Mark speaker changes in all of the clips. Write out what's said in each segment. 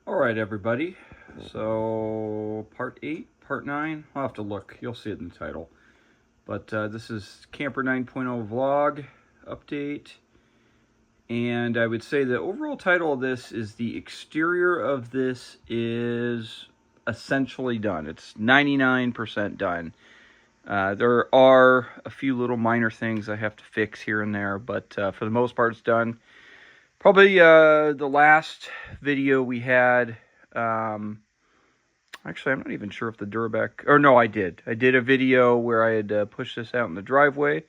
Speaker 1: All right, everybody. So, part 8, part 9. I'll have to look. You'll see it in the title. But this is Camper 9.0 vlog update. And I would say the overall title of this is the exterior of this is essentially done. It's 99% done. There are a few little minor things I have to fix here and there, but for the most part, it's done. Probably the last video we had, actually, I'm not even sure if the Duramax, or no, I did. I did a video where I had pushed this out in the driveway,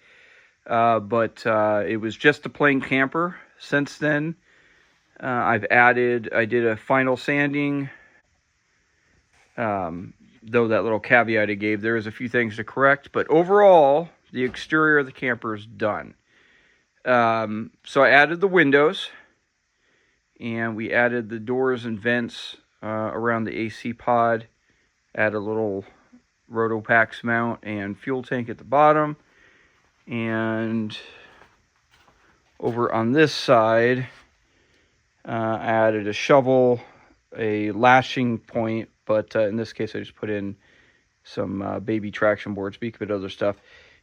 Speaker 1: but it was just a plain camper. Since then, I did a final sanding, though that little caveat I gave, there is a few things to correct, but overall, the exterior of the camper is done. So I added the windows, and we added the doors and vents around the AC pod, add a little Rotopax mount and fuel tank at the bottom, and over on this side, I added a shovel, a lashing point, but in this case I just put in some baby traction boards, but you could put other stuff,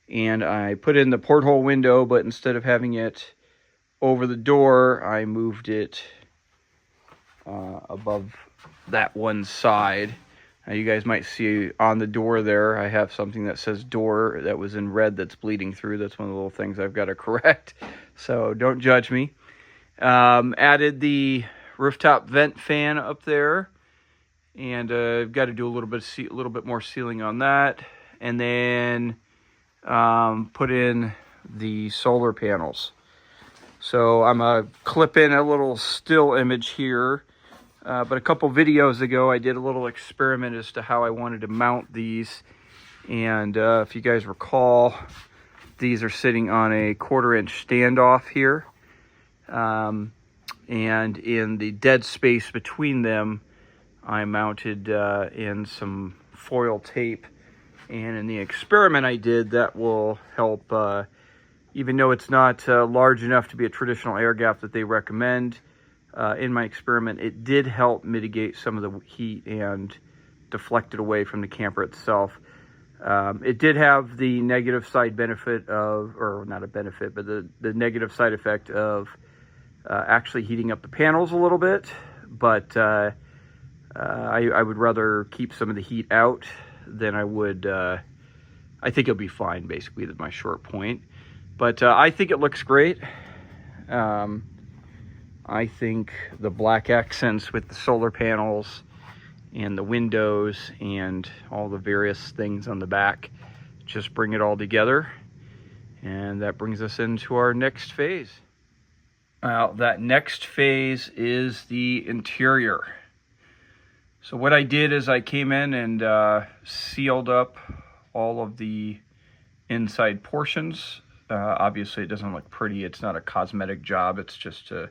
Speaker 1: and I put in the porthole window, but instead of having it over the door, I moved it above that one side. Now you guys might see on the door there, I have something that says door that was in red that's bleeding through. That's one of the little things I've got to correct. So don't judge me. Added the rooftop vent fan up there, and I've got to do a little bit more sealing on that, and then put in the solar panels. So I'm gonna clip in a little still image here. But a couple videos ago, I did a little experiment as to how I wanted to mount these. And if you guys recall, these are sitting on a 1/4-inch standoff here. And in the dead space between them, I mounted in some foil tape. And in the experiment I did, that will help, even though it's not large enough to be a traditional air gap that they recommend. In my experiment, it did help mitigate some of the heat and deflect it away from the camper itself. It did have the negative side benefit of, or not a benefit, but the negative side effect of actually heating up the panels a little bit. But I would rather keep some of the heat out than I would. I think it'll be fine, basically, that's my short point. But I think it looks great. I think the black accents with the solar panels and the windows and all the various things on the back just bring it all together. And that brings us into our next phase. That next phase is the interior. So what I did is I came in and sealed up all of the inside portions. Obviously it doesn't look pretty. It's not a cosmetic job. It's just to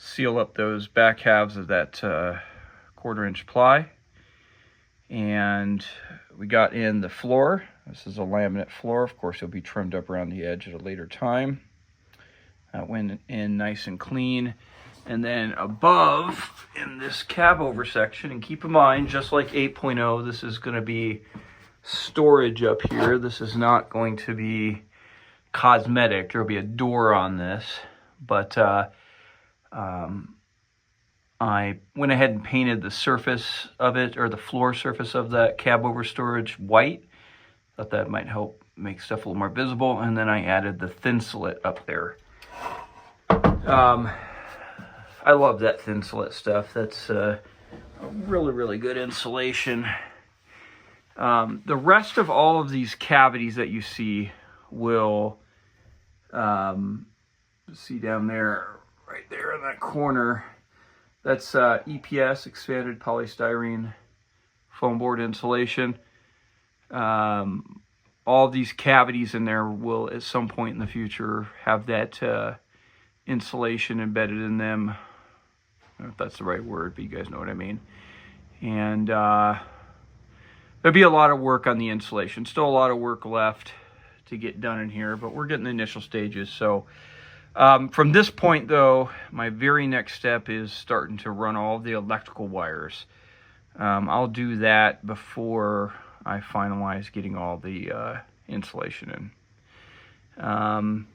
Speaker 1: seal up those back halves of that 1/4-inch ply. And we got in the floor. This is a laminate floor. Of course, it'll be trimmed up around the edge at a later time. That went in nice and clean. And then above in this cab over section, and keep in mind, just like 8.0, this is going to be storage up here. This is not going to be cosmetic. There'll be a door on this, but I went ahead and painted the surface of it, or the floor surface of that cab over storage, white. Thought that might help make stuff a little more visible. And then I added the thin slit up there. I love that thin slit stuff. That's a really, really good insulation. The rest of all of these cavities that you see will, see down there, right there in that corner, that's EPS, expanded polystyrene foam board insulation. All these cavities in there will at some point in the future have that insulation embedded in them. I don't know if that's the right word, but you guys know what I mean. And there'll be a lot of work on the insulation. Still a lot of work left to get done in here, but we're getting the initial stages. So From this point, though, my very next step is starting to run all the electrical wires. I'll do that before I finalize getting all the insulation in.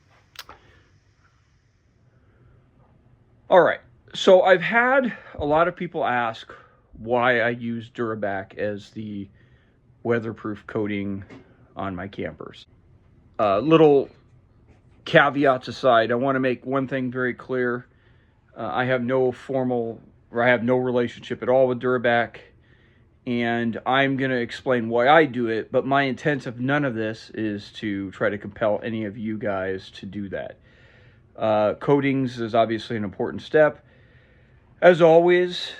Speaker 1: All right, so I've had a lot of people ask why I use Durabac as the weatherproof coating on my campers. Little caveats aside, I want to make one thing very clear. I have no relationship at all with Durabac, and I'm going to explain why I do it, but my intent of none of this is to try to compel any of you guys to do that. Coatings is obviously an important step. As always,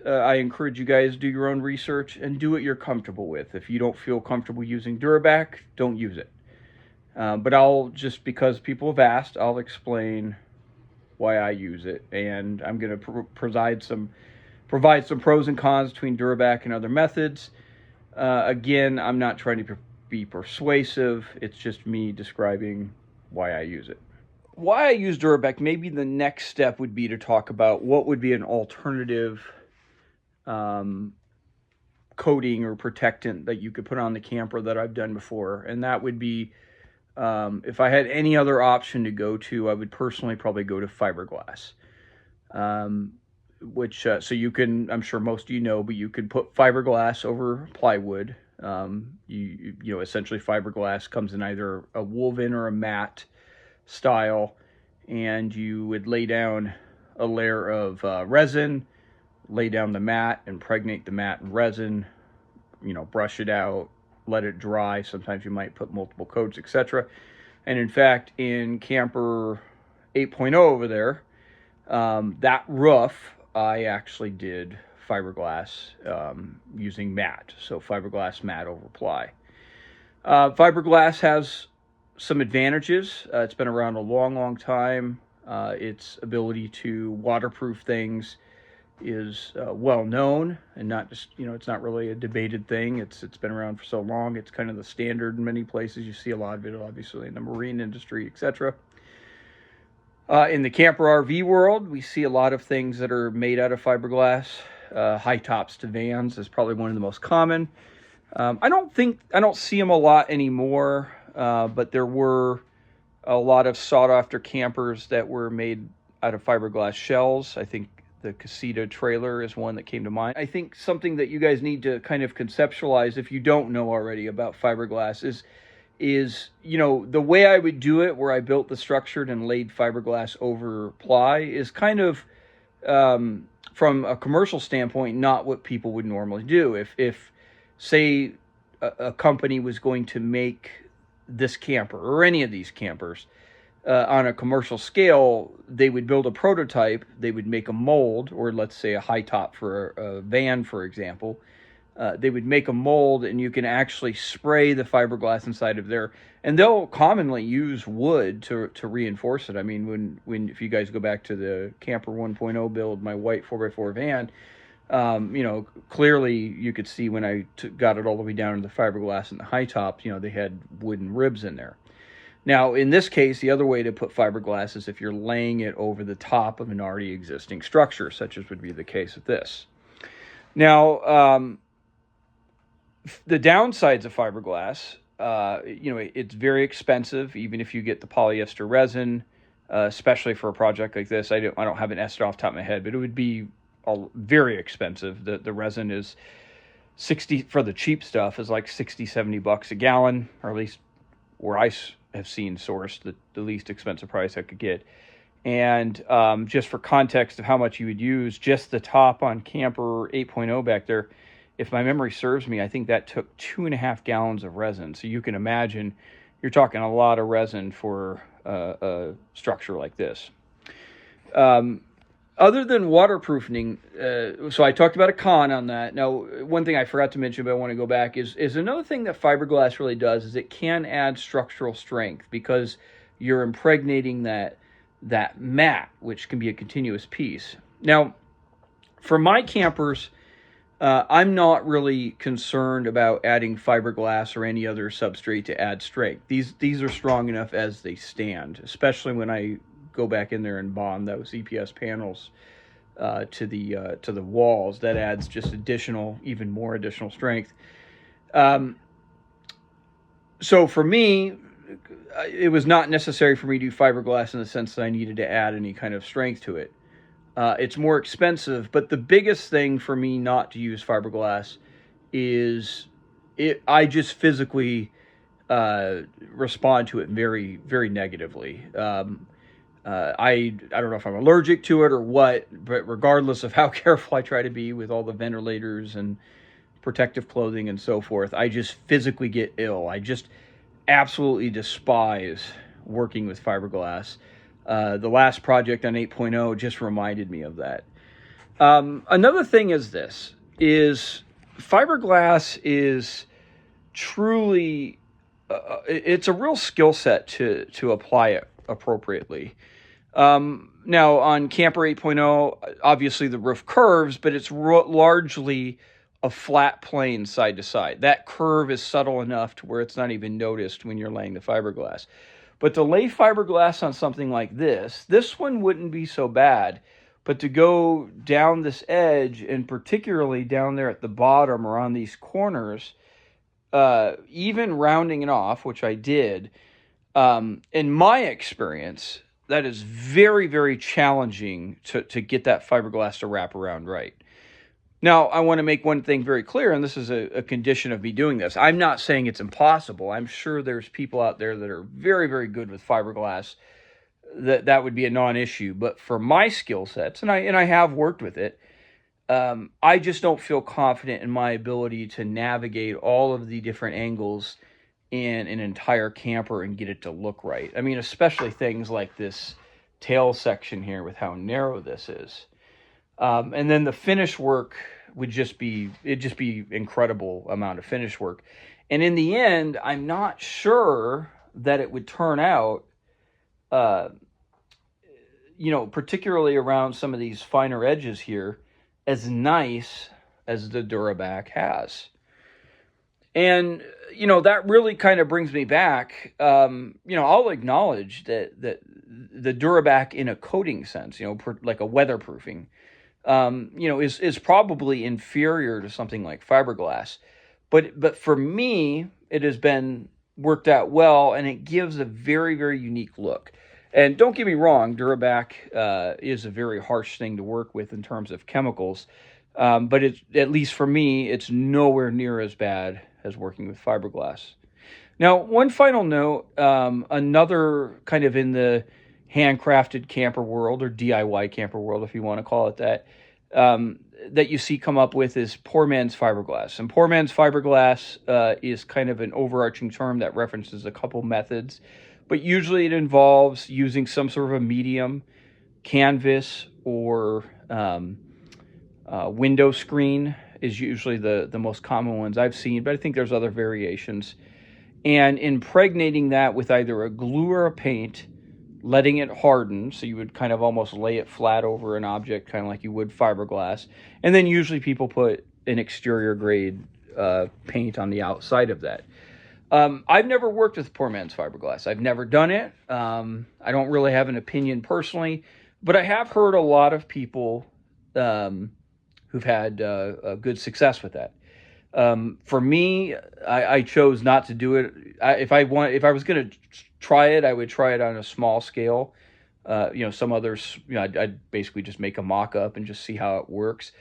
Speaker 1: I encourage you guys to do your own research and do what you're comfortable with. If you don't feel comfortable using Durabac, don't use it. But just because people have asked, I'll explain why I use it. And I'm going to provide some pros and cons between Durabac and other methods. Again, I'm not trying to be persuasive. It's just me describing why I use it. Why I use Durabac, maybe the next step would be to talk about what would be an alternative coating or protectant that you could put on the camper that I've done before. And that would be, if I had any other option to go to, I would personally probably go to fiberglass. So you can, I'm sure most of you know, but you can put fiberglass over plywood. Essentially fiberglass comes in either a woven or a matte style, and you would lay down a layer of resin, lay down the mat, impregnate the mat in resin, brush it out, let it dry. Sometimes you might put multiple coats, etc. And in fact, in camper 8.0 over there, that roof, I actually did fiberglass using matte. So fiberglass matte over ply. Fiberglass has some advantages. It's been around a long time. Its ability to waterproof things is well known, and not just, it's not really a debated thing. It's been around for so long. It's kind of the standard in many places. You see a lot of it, obviously, in the marine industry, etc. In the camper RV world, we see a lot of things that are made out of fiberglass. High tops to vans is probably one of the most common. I don't see them a lot anymore. But there were a lot of sought-after campers that were made out of fiberglass shells. I think the Casita trailer is one that came to mind. I think something that you guys need to kind of conceptualize, if you don't know already about fiberglass, is the way I would do it, where I built the structured and laid fiberglass over ply, is kind of, from a commercial standpoint, not what people would normally do. If say, a company was going to make this camper or any of these campers on a commercial scale, they would build a prototype, they would make a mold, or let's say a high top for a van, for example. They would make a mold, and you can actually spray the fiberglass inside of there, and they'll commonly use wood to reinforce it. I mean, if you guys go back to the camper 1.0 build, my white 4x4 van, clearly you could see when I got it all the way down to the fiberglass and the high top, they had wooden ribs in there. Now, in this case, the other way to put fiberglass is if you're laying it over the top of an already existing structure, such as would be the case with this. Now, the downsides of fiberglass, it's very expensive, even if you get the polyester resin, especially for a project like this. I don't have an estimate off the top of my head, but it would be very expensive. The resin is 60 for the cheap stuff, is like $60-$70 a gallon, or at least where I have seen sourced the least expensive price I could get. And just for context of how much you would use, just the top on camper 8.0 back there, if my memory serves me, I think that took 2.5 gallons of resin. So you can imagine you're talking a lot of resin for a structure like this. Other than waterproofing, so I talked about a con on that. Now, one thing I forgot to mention, but I want to go back, is another thing that fiberglass really does is it can add structural strength, because you're impregnating that mat, which can be a continuous piece. Now, for my campers, I'm not really concerned about adding fiberglass or any other substrate to add strength. These are strong enough as they stand, especially when I go back in there and bond those EPS panels to the walls. That adds just even more additional strength. So for me, it was not necessary for me to do fiberglass in the sense that I needed to add any kind of strength to it. It's more expensive, but the biggest thing for me not to use fiberglass is I just physically respond to it very, very negatively. I don't know if I'm allergic to it or what, but regardless of how careful I try to be with all the ventilators and protective clothing and so forth, I just physically get ill. I just absolutely despise working with fiberglass. The last project on 8.0 just reminded me of that. Another thing is fiberglass is truly, it's a real skill set to apply it appropriately. Now on Camper 8.0, obviously the roof curves, but it's largely a flat plane side to side. That curve is subtle enough to where it's not even noticed when you're laying the fiberglass. But to lay fiberglass on something like this one wouldn't be so bad. But to go down this edge, and particularly down there at the bottom or on these corners, even rounding it off, which I did, in my experience, that is very, very challenging to get that fiberglass to wrap around right. Now, I want to make one thing very clear, and this is a condition of me doing this. I'm not saying it's impossible. I'm sure there's people out there that are very, very good with fiberglass. That would be a non-issue. But for my skill sets, and I have worked with it, I just don't feel confident in my ability to navigate all of the different angles in an entire camper and get it to look right. I mean, especially things like this tail section here with how narrow this is. And then the finish work would just be incredible amount of finish work. And in the end, I'm not sure that it would turn out, particularly around some of these finer edges here, as nice as the Duraback has. And, that really kind of brings me back. I'll acknowledge that the Duraback in a coating sense, like a weatherproofing, is probably inferior to something like fiberglass. But for me, it has been worked out well, and it gives a very, very unique look. And don't get me wrong, Duraback is a very harsh thing to work with in terms of chemicals. But at least for me, it's nowhere near as bad as working with fiberglass. Now, one final note, another kind of in the handcrafted camper world, or DIY camper world, if you want to call it that, that you see come up with is poor man's fiberglass. And poor man's fiberglass is kind of an overarching term that references a couple methods, but usually it involves using some sort of a medium, canvas, or window screen is usually the most common ones I've seen, but I think there's other variations. And impregnating that with either a glue or a paint, letting it harden, so you would kind of almost lay it flat over an object, kind of like you would fiberglass. And then usually people put an exterior grade paint on the outside of that. I've never worked with poor man's fiberglass. I've never done it. I don't really have an opinion personally, but I have heard a lot of people who've had a good success with that. For me, I chose not to do it. If I was going to try it, I would try it on a small scale. Some others, I'd basically just make a mock-up and just see how it works.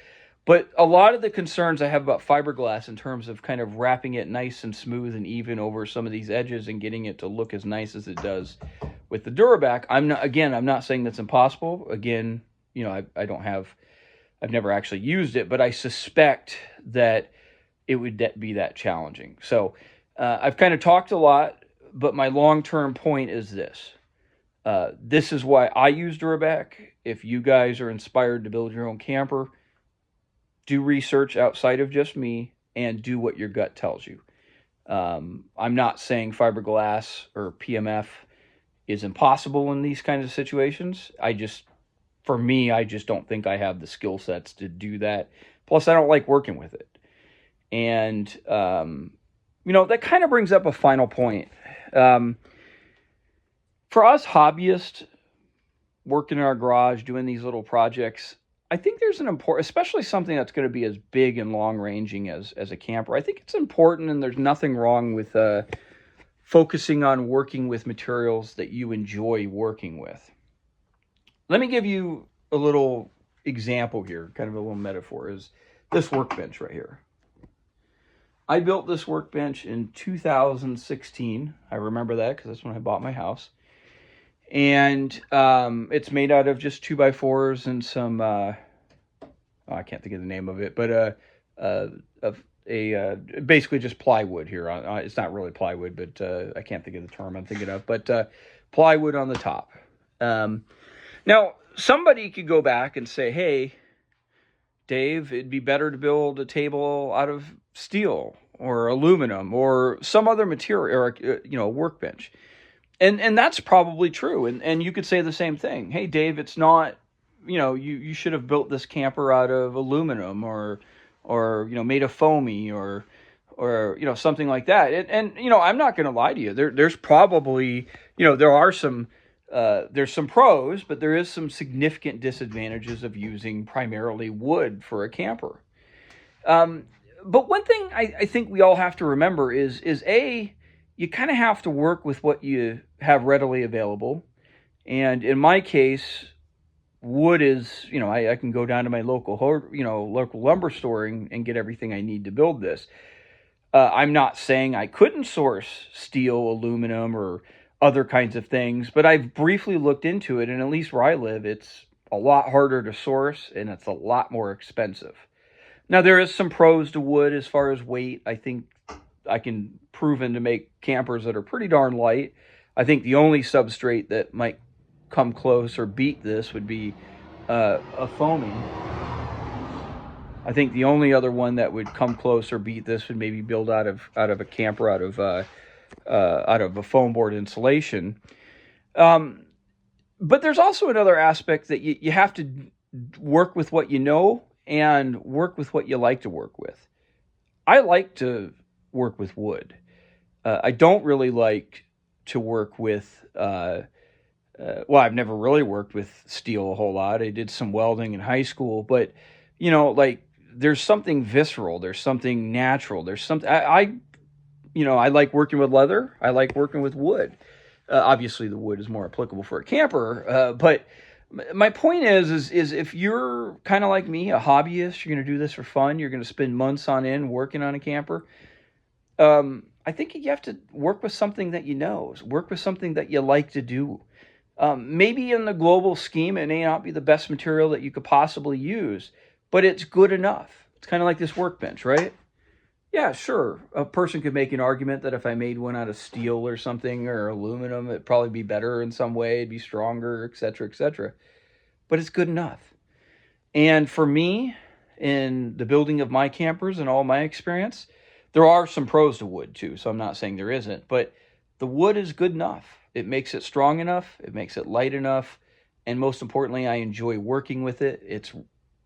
Speaker 1: But a lot of the concerns I have about fiberglass in terms of kind of wrapping it nice and smooth and even over some of these edges and getting it to look as nice as it does with the Duraback, I'm not saying that's impossible. Again, I've never actually used it, but I suspect that it would be that challenging. So I've kind of talked a lot, but my long-term point is this. This is why I use Duraback. If you guys are inspired to build your own camper, do research outside of just me and do what your gut tells you. I'm not saying fiberglass or PMF is impossible in these kinds of situations. For me, I just don't think I have the skill sets to do that. Plus, I don't like working with it. And, that kind of brings up a final point. For us hobbyists, working in our garage, doing these little projects, I think there's an important, especially something that's going to be as big and long ranging as a camper. I think it's important, and there's nothing wrong with focusing on working with materials that you enjoy working with. Let me give you a little example here, kind of a little metaphor, is this workbench right here. I built this workbench in 2016. I remember that because that's when I bought my house. And it's made out of just 2x4s and some, I can't think of the name of it, but basically just plywood here. It's not really plywood, but I can't think of the term I'm thinking of, but plywood on the top. Now, somebody could go back and say, hey, Dave, it'd be better to build a table out of steel or aluminum or some other material, or a workbench. And that's probably true. And you could say the same thing. Hey, Dave, it's not, you should have built this camper out of aluminum or made of foamy or something like that. And I'm not going to lie to you. There's probably, there's some pros, but there is some significant disadvantages of using primarily wood for a camper. But one thing I think we all have to remember is you kind of have to work with what you have readily available. And in my case, wood is, I can go down to my local lumber store and get everything I need to build this. I'm not saying I couldn't source steel, aluminum, or other kinds of things, but I've briefly looked into it, and at least where I live, it's a lot harder to source, and it's a lot more expensive. Now, there is some pros to wood as far as weight. I think I can proven to make campers that are pretty darn light. I think the only substrate that might come close or beat this would be a foamy. I think the only other one that would come close or beat this would maybe build out of a camper out of a foam board insulation. But there's also another aspect that you have to work with what you know and work with what you like to work with. I like to work with wood. I don't really like to work with, I've never really worked with steel a whole lot. I did some welding in high school, but, there's something visceral. There's something natural. There's something, I like working with leather. I like working with wood. Obviously, the wood is more applicable for a camper, but my point is if you're kind of like me, a hobbyist, you're going to do this for fun, you're going to spend months on end working on a camper, I think you have to work with something that work with something that you like to do. Maybe in the global scheme, it may not be the best material that you could possibly use, but it's good enough. It's kind of like this workbench, right? Yeah, sure. A person could make an argument that if I made one out of steel or something or aluminum, it'd probably be better in some way, it'd be stronger, et cetera, et cetera. But it's good enough. And for me, in the building of my campers and all my experience, there are some pros to wood too, so I'm not saying there isn't, but the wood is good enough. It makes it strong enough, it makes it light enough, and most importantly, I enjoy working with it. It's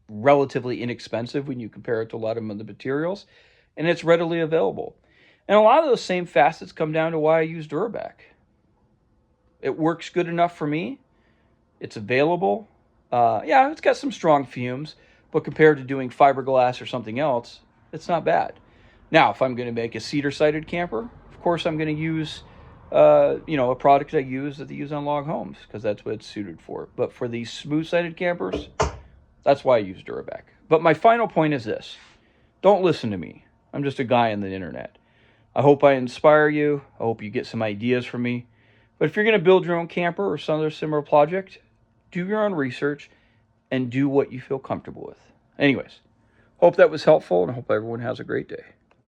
Speaker 1: relatively inexpensive when you compare it to a lot of other materials, and it's readily available. And a lot of those same facets come down to why I use Duraback. It works good enough for me. It's available. It's got some strong fumes, but compared to doing fiberglass or something else, it's not bad. Now, if I'm going to make a cedar-sided camper, of course I'm going to use, a product I use that they use on log homes, because that's what it's suited for. But for these smooth-sided campers, that's why I use Duraback. But my final point is this. Don't listen to me. I'm just a guy on the internet. I hope I inspire you. I hope you get some ideas from me. But if you're going to build your own camper or some other similar project, do your own research and do what you feel comfortable with. Anyways, hope that was helpful, and I hope everyone has a great day.